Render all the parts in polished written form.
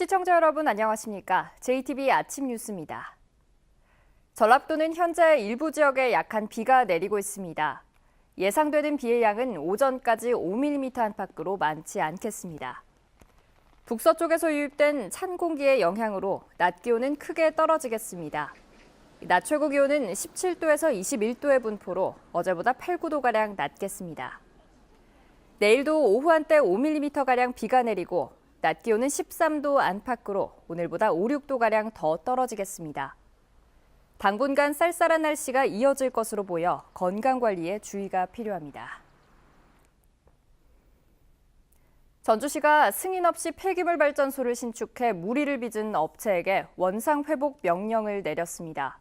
시청자 여러분 안녕하십니까? JTBC 아침 뉴스입니다. 전라도는 현재 일부 지역에 약한 비가 내리고 있습니다. 예상되는 비의 양은 오전까지 5mm 안팎으로 많지 않겠습니다. 북서쪽에서 유입된 찬 공기의 영향으로 낮 기온은 크게 떨어지겠습니다. 낮 최고 기온은 17도에서 21도의 분포로 어제보다 8, 9도가량 낮겠습니다. 내일도 오후 한때 5mm가량 비가 내리고 낮 기온은 13도 안팎으로 오늘보다 5, 6도가량 더 떨어지겠습니다. 당분간 쌀쌀한 날씨가 이어질 것으로 보여 건강관리에 주의가 필요합니다. 전주시가 승인 없이 폐기물 발전소를 신축해 무리를 빚은 업체에게 원상회복 명령을 내렸습니다.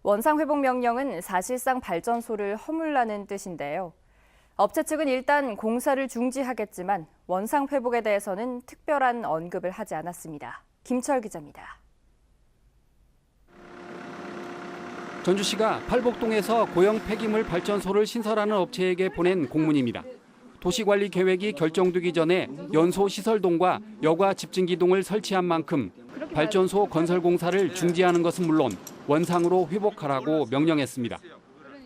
원상회복 명령은 사실상 발전소를 허물라는 뜻인데요. 업체 측은 일단 공사를 중지하겠지만 원상회복에 대해서는 특별한 언급을 하지 않았습니다. 김철 기자입니다. 전주시가 팔복동에서 고형 폐기물 발전소를 신설하는 업체에게 보낸 공문입니다. 도시관리 계획이 결정되기 전에 연소 시설동과 여과 집진기동을 설치한 만큼 발전소 건설 공사를 중지하는 것은 물론 원상으로 회복하라고 명령했습니다.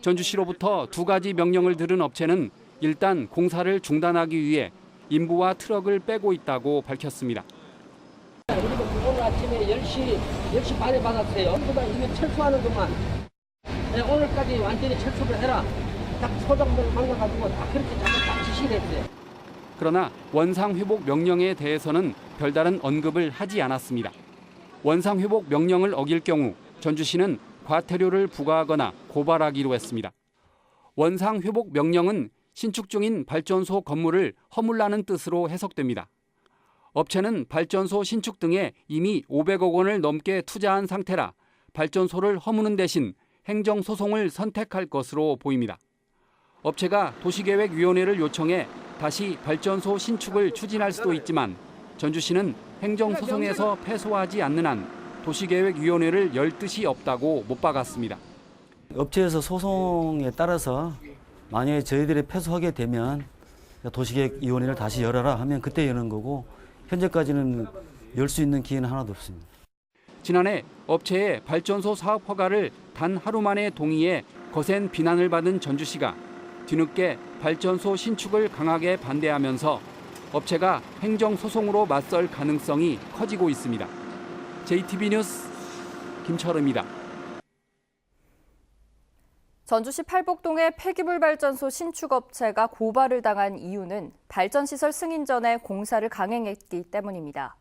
전주시로부터 두 가지 명령을 들은 업체는 일단 공사를 중단하기 위해 인부와 트럭을 빼고 있다고 밝혔습니다. 우리도 오늘 아침에 10시 반에 받았어요. 그러다 이거 철수하는 것만. 오늘까지 완전히 철수를 해라. 딱 소장들 만나가지고 다 그렇게 딱 지시를 했어요. 그러나 원상회복 명령에 대해서는 별다른 언급을 하지 않았습니다. 원상회복 명령을 어길 경우 전주시는 과태료를 부과하거나 고발하기로 했습니다. 원상회복 명령은 신축 중인 발전소 건물을 허물라는 뜻으로 해석됩니다. 업체는 발전소 신축 등에 이미 500억 원을 넘게 투자한 상태라 발전소를 허무는 대신 행정소송을 선택할 것으로 보입니다. 업체가 도시계획위원회를 요청해 다시 발전소 신축을 추진할 수도 있지만 전주시는 행정소송에서 패소하지 않는 한 도시계획위원회를 열 뜻이 없다고 못 박았습니다. 업체에서 소송에 따라서 만약에 저희들이 패소하게 되면 도시계획위원회를 다시 열어라 하면 그때 여는 거고 현재까지는 열 수 있는 기회는 하나도 없습니다. 지난해 업체의 발전소 사업 허가를 단 하루 만에 동의해 거센 비난을 받은 전주시가 뒤늦게 발전소 신축을 강하게 반대하면서 업체가 행정소송으로 맞설 가능성이 커지고 있습니다. JTBC 뉴스 김철우입니다. 전주시 팔복동의 폐기물 발전소 신축업체가 고발을 당한 이유는 발전시설 승인 전에 공사를 강행했기 때문입니다.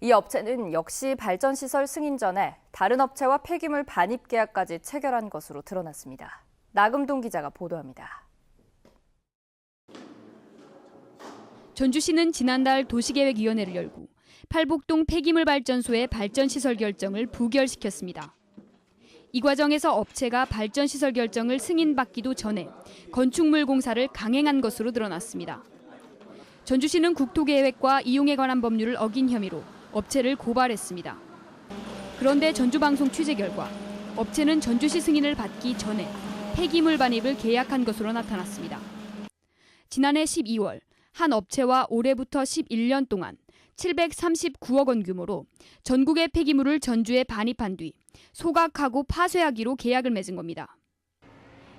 이 업체는 역시 발전시설 승인 전에 다른 업체와 폐기물 반입 계약까지 체결한 것으로 드러났습니다. 나금동 기자가 보도합니다. 전주시는 지난달 도시계획위원회를 열고 팔복동 폐기물 발전소의 발전시설 결정을 부결시켰습니다. 이 과정에서 업체가 발전시설 결정을 승인받기도 전에 건축물 공사를 강행한 것으로 드러났습니다. 전주시는 국토계획과 이용에 관한 법률을 어긴 혐의로 업체를 고발했습니다. 그런데 전주방송 취재 결과 업체는 전주시 승인을 받기 전에 폐기물 반입을 계약한 것으로 나타났습니다. 지난해 12월 한 업체와 올해부터 11년 동안 739억 원 규모로 전국의 폐기물을 전주에 반입한 뒤 소각하고 파쇄하기로 계약을 맺은 겁니다.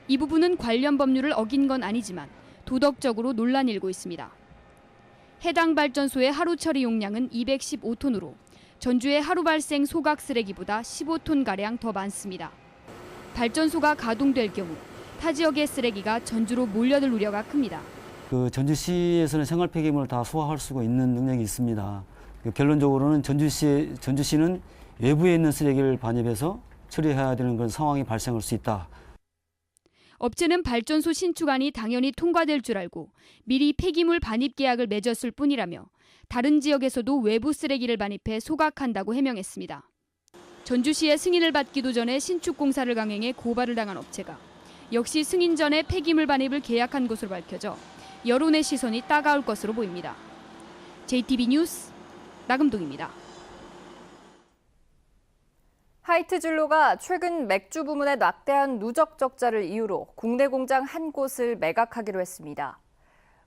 이 부분은 관련 법률을 어긴 건 아니지만 도덕적으로 논란이 일고 있습니다. 해당 발전소의 하루 처리 용량은 215톤으로 전주의 하루 발생 소각 쓰레기보다 15톤가량 더 많습니다. 발전소가 가동될 경우 타 지역의 쓰레기가 전주로 몰려들 우려가 큽니다. 전주시에서는 생활 폐기물을 다 소화할 수 있는 능력이 있습니다. 결론적으로는 전주시는 외부에 있는 쓰레기를 반입해서 처리해야 되는 그런 상황이 발생할 수 있다. 업체는 발전소 신축안이 당연히 통과될 줄 알고 미리 폐기물 반입 계약을 맺었을 뿐이라며 다른 지역에서도 외부 쓰레기를 반입해 소각한다고 해명했습니다. 전주시의 승인을 받기도 전에 신축 공사를 강행해 고발을 당한 업체가 역시 승인 전에 폐기물 반입을 계약한 것으로 밝혀져 여론의 시선이 따가울 것으로 보입니다. JTBC 뉴스 나금동입니다. 하이트진로가 최근 맥주 부문에 막대한 누적 적자를 이유로 국내 공장 한 곳을 매각하기로 했습니다.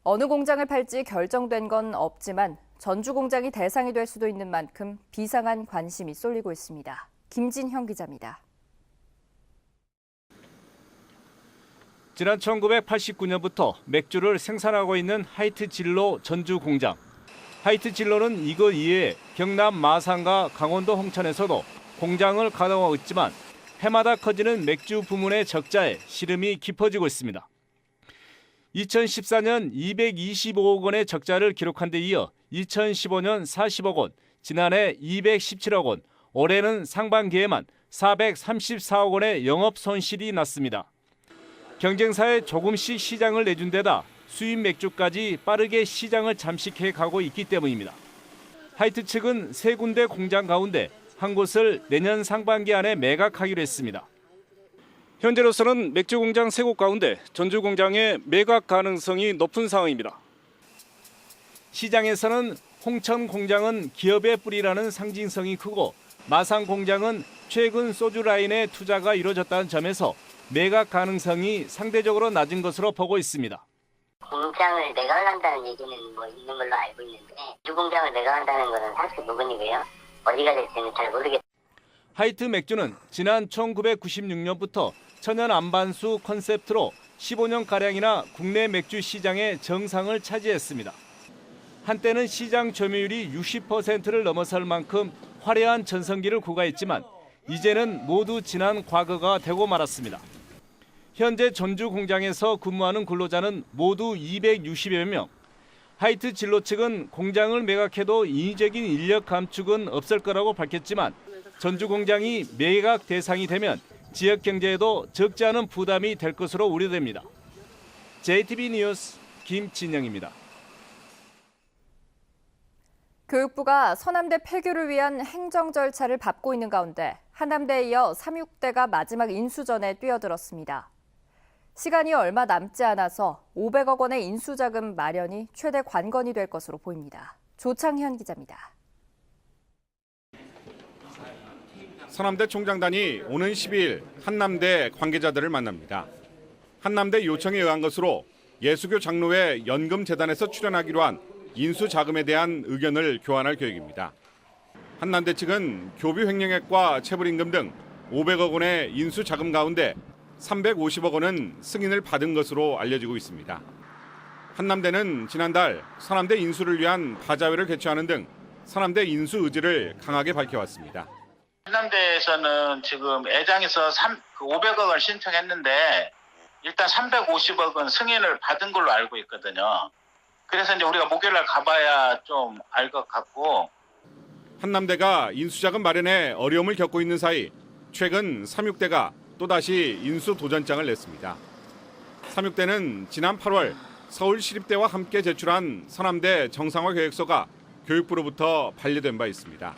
어느 공장을 팔지 결정된 건 없지만 전주 공장이 대상이 될 수도 있는 만큼 비상한 관심이 쏠리고 있습니다. 김진형 기자입니다. 지난 1989년부터 맥주를 생산하고 있는 하이트진로 전주 공장. 하이트진로는 이것 이외에 경남 마산과 강원도 홍천에서도 공장을 가동하고 있지만 해마다 커지는 맥주 부문의 적자에 시름이 깊어지고 있습니다. 2014년 225억 원의 적자를 기록한 데 이어 2015년 40억 원, 지난해 217억 원, 올해는 상반기에만 434억 원의 영업 손실이 났습니다. 경쟁사에 조금씩 시장을 내준 데다 수입 맥주까지 빠르게 시장을 잠식해 가고 있기 때문입니다. 하이트 측은 세 군데 공장 가운데 한 곳을 내년 상반기 안에 매각하기로 했습니다. 현재로서는 맥주 공장 세 곳 가운데 전주 공장의 매각 가능성이 높은 상황입니다. 시장에서는 홍천 공장은 기업의 뿌리라는 상징성이 크고 마산 공장은 최근 소주 라인에 투자가 이루어졌다는 점에서 매각 가능성이 상대적으로 낮은 것으로 보고 있습니다. 공장을 매각을 한다는 얘기는 있는 걸로 알고 있는데 주 공장을 매각한다는 것은 사실 무근이고요. 어디가 될지는 잘 모르겠습니다. 하이트 맥주는 지난 1996년부터 천연 안반수 컨셉트로 15년가량이나 국내 맥주 시장의 정상을 차지했습니다. 한때는 시장 점유율이 60%를 넘어설 만큼 화려한 전성기를 구가했지만 이제는 모두 지난 과거가 되고 말았습니다. 현재 전주 공장에서 근무하는 근로자는 모두 260여 명. 하이트 진로 측은 공장을 매각해도 인위적인 인력 감축은 없을 거라고 밝혔지만 전주 공장이 매각 대상이 되면 지역 경제에도 적지 않은 부담이 될 것으로 우려됩니다. JTB 뉴스 김진영입니다. 교육부가 서남대 폐교를 위한 행정 절차를 밟고 있는 가운데 한남대에 이어 삼육대가 마지막 인수전에 뛰어들었습니다. 시간이 얼마 남지 않아서 500억 원의 인수자금 마련이 최대 관건이 될 것으로 보입니다. 조창현 기자입니다. 서남대 총장단이 오는 12일 한남대 관계자들을 만납니다. 한남대 요청에 의한 것으로 예수교 장로회 연금재단에서 출연하기로 한 인수자금에 대한 의견을 교환할 계획입니다. 한남대 측은 교비 횡령액과 체불임금 등 500억 원의 인수자금 가운데 350억 원은 승인을 받은 것으로 알려지고 있습니다. 한남대는 지난달 서남대 인수를 위한 바자회를 개최하는 등 서남대 인수 의지를 강하게 밝혀왔습니다. 한남대에서는 지금 애장에서 500억을 신청했는데 일단 350억은 승인을 받은 걸로 알고 있거든요. 그래서 이제 우리가 목요일날 가봐야 좀 알 것 같고. 한남대가 인수자금 마련에 어려움을 겪고 있는 사이 최근 삼육대가 또다시 인수 도전장을 냈습니다. 삼육대는 지난 8월 서울시립대와 함께 제출한 서남대 정상화 계획서가 교육부로부터 반려된 바 있습니다.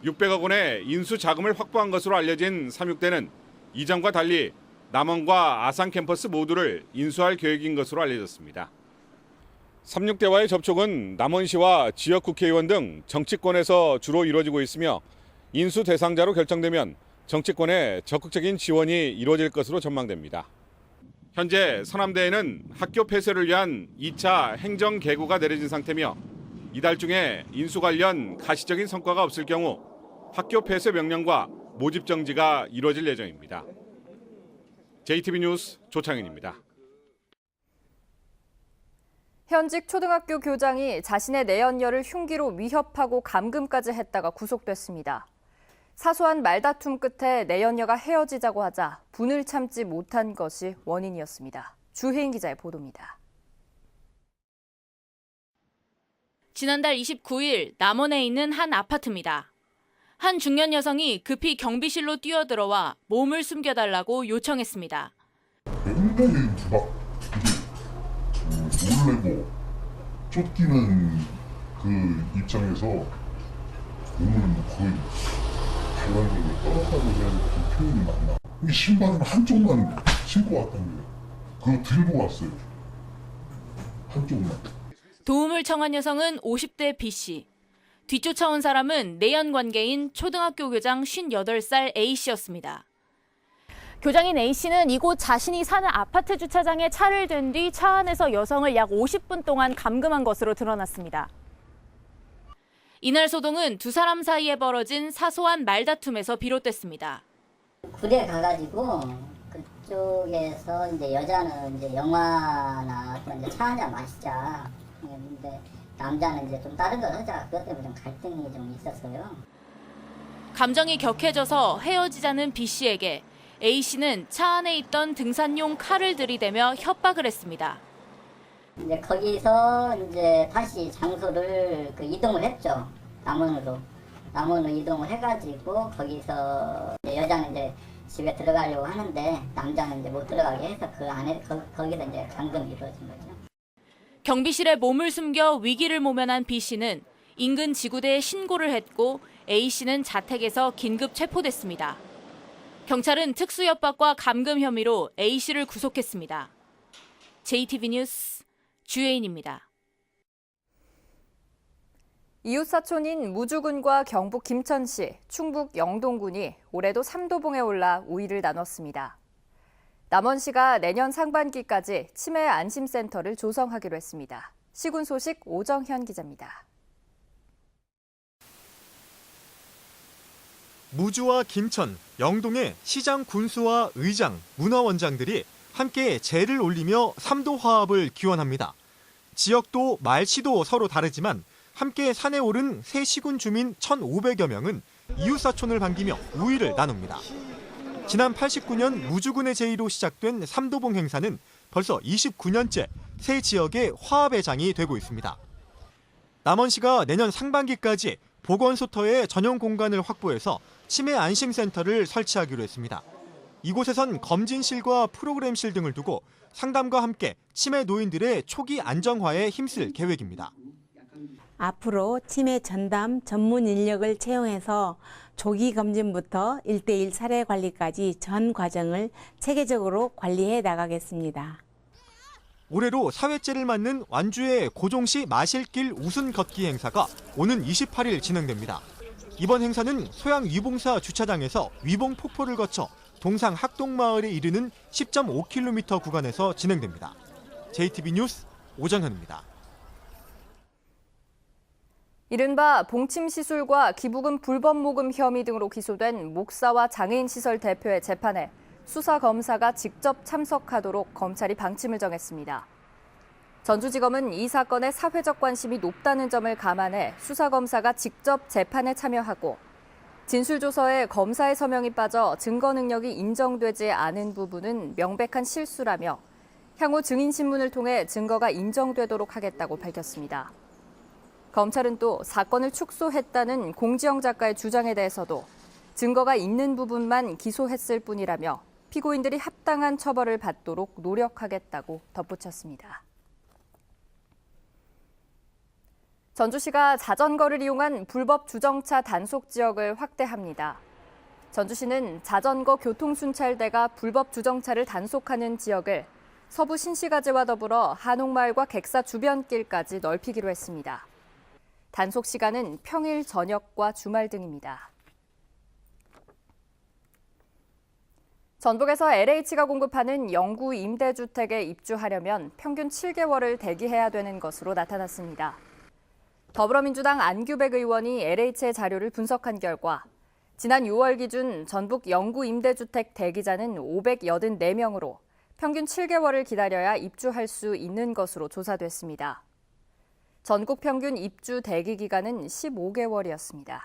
600억 원의 인수 자금을 확보한 것으로 알려진 삼육대는 이전과 달리 남원과 아산 캠퍼스 모두를 인수할 계획인 것으로 알려졌습니다. 삼육대와의 접촉은 남원시와 지역 국회의원 등 정치권에서 주로 이루어지고 있으며 인수 대상자로 결정되면 정치권의 적극적인 지원이 이루어질 것으로 전망됩니다. 현재 서남대에는 학교 폐쇄를 위한 2차 행정 계고가 내려진 상태며 이달 중에 인수 관련 가시적인 성과가 없을 경우 학교 폐쇄 명령과 모집 정지가 이루어질 예정입니다. JTB 뉴스 조창현입니다. 현직 초등학교 교장이 자신의 내연녀를 흉기로 위협하고 감금까지 했다가 구속됐습니다. 사소한 말다툼 끝에 내연녀가 헤어지자고 하자 분을 참지 못한 것이 원인이었습니다. 주혜인 기자의 보도입니다. 지난달 29일 남원에 있는 한 아파트입니다. 한 중년 여성이 급히 경비실로 뛰어들어와 몸을 숨겨달라고 요청했습니다. 굉장히 막 놀래고 쫓기는 그 입장에서 몸을 거의 발광으로 떨었다고 해야 될 그 표현이 맞나? 이 신발은 한쪽만 신고 왔던 거예요. 그거 들고 왔어요. 한쪽만. 도움을 청한 여성은 50대 B씨. 뒤쫓아온 사람은 내연 관계인 초등학교 교장 58살 A씨였습니다. 교장인 A씨는 이곳 자신이 사는 아파트 주차장에 차를 댄 뒤 차 안에서 여성을 약 50분 동안 감금한 것으로 드러났습니다. 이날 소동은 두 사람 사이에 벌어진 사소한 말다툼에서 비롯됐습니다. 굴에 가가지고 그쪽에서 이제 여자는 이제 영화나 또 이제 차 한잔 마시자. 근데 남자는 이제 좀 다른 걸 하자. 그것 때문에 좀 갈등이 좀 있었어요. 감정이 격해져서 헤어지자는 B 씨에게 A 씨는 차 안에 있던 등산용 칼을 들이대며 협박을 했습니다. 이제 거기서 이제 다시 장소를 이동을 했죠. 남원으로 이동을 해가지고 거기서 이제 여자는 이제 집에 들어가려고 하는데 남자는 이제 못 들어가게 해서 그 안에 거기서 이제 감금이 이루어진 거죠. 경비실에 몸을 숨겨 위기를 모면한 B 씨는 인근 지구대에 신고를 했고 A 씨는 자택에서 긴급 체포됐습니다. 경찰은 특수협박과 감금 혐의로 A 씨를 구속했습니다. JTB 뉴스 주혜인입니다. 이웃사촌인 무주군과 경북 김천시, 충북 영동군이 올해도 삼도봉에 올라 우위를 나눴습니다. 남원시가 내년 상반기까지 치매 안심센터를 조성하기로 했습니다. 시군 소식 오정현 기자입니다. 무주와 김천, 영동의 시장 군수와 의장, 문화원장들이 함께 제를 올리며 삼도 화합을 기원합니다. 지역도 말씨도 서로 다르지만 함께 산에 오른 새 시군 주민 1,500여 명은 이웃사촌을 반기며 우위를 나눕니다. 지난 89년 무주군의 제의로 시작된 삼도봉 행사는 벌써 29년째 새 지역의 화합의 장이 되고 있습니다. 남원시가 내년 상반기까지 보건소터의 전용 공간을 확보해서 치매 안심센터를 설치하기로 했습니다. 이곳에선 검진실과 프로그램실 등을 두고 상담과 함께 치매 노인들의 초기 안정화에 힘쓸 계획입니다. 앞으로 치매 전담 전문 인력을 채용해서 조기 검진부터 1:1 사례 관리까지 전 과정을 체계적으로 관리해 나가겠습니다. 올해로 4회째를 맞는 완주의 고종시 마실길 우순 걷기 행사가 오는 28일 진행됩니다. 이번 행사는 소양 위봉사 주차장에서 위봉 폭포를 거쳐 동상 학동마을에 이르는 10.5km 구간에서 진행됩니다. JTB 뉴스 오정현입니다. 이른바 봉침시술과 기부금 불법 모금 혐의 등으로 기소된 목사와 장애인시설 대표의 재판에 수사검사가 직접 참석하도록 검찰이 방침을 정했습니다. 전주지검은 이 사건의 사회적 관심이 높다는 점을 감안해 수사검사가 직접 재판에 참여하고 진술조서에 검사의 서명이 빠져 증거 능력이 인정되지 않은 부분은 명백한 실수라며 향후 증인신문을 통해 증거가 인정되도록 하겠다고 밝혔습니다. 검찰은 또 사건을 축소했다는 공지영 작가의 주장에 대해서도 증거가 있는 부분만 기소했을 뿐이라며 피고인들이 합당한 처벌을 받도록 노력하겠다고 덧붙였습니다. 전주시가 자전거를 이용한 불법 주정차 단속 지역을 확대합니다. 전주시는 자전거 교통순찰대가 불법 주정차를 단속하는 지역을 서부 신시가지와 더불어 한옥마을과 객사 주변길까지 넓히기로 했습니다. 단속 시간은 평일 저녁과 주말 등입니다. 전북에서 LH가 공급하는 영구 임대주택에 입주하려면 평균 7개월을 대기해야 되는 것으로 나타났습니다. 더불어민주당 안규백 의원이 LH의 자료를 분석한 결과 지난 6월 기준 전북 영구 임대주택 대기자는 584명으로 평균 7개월을 기다려야 입주할 수 있는 것으로 조사됐습니다. 전국 평균 입주 대기 기간은 15개월이었습니다.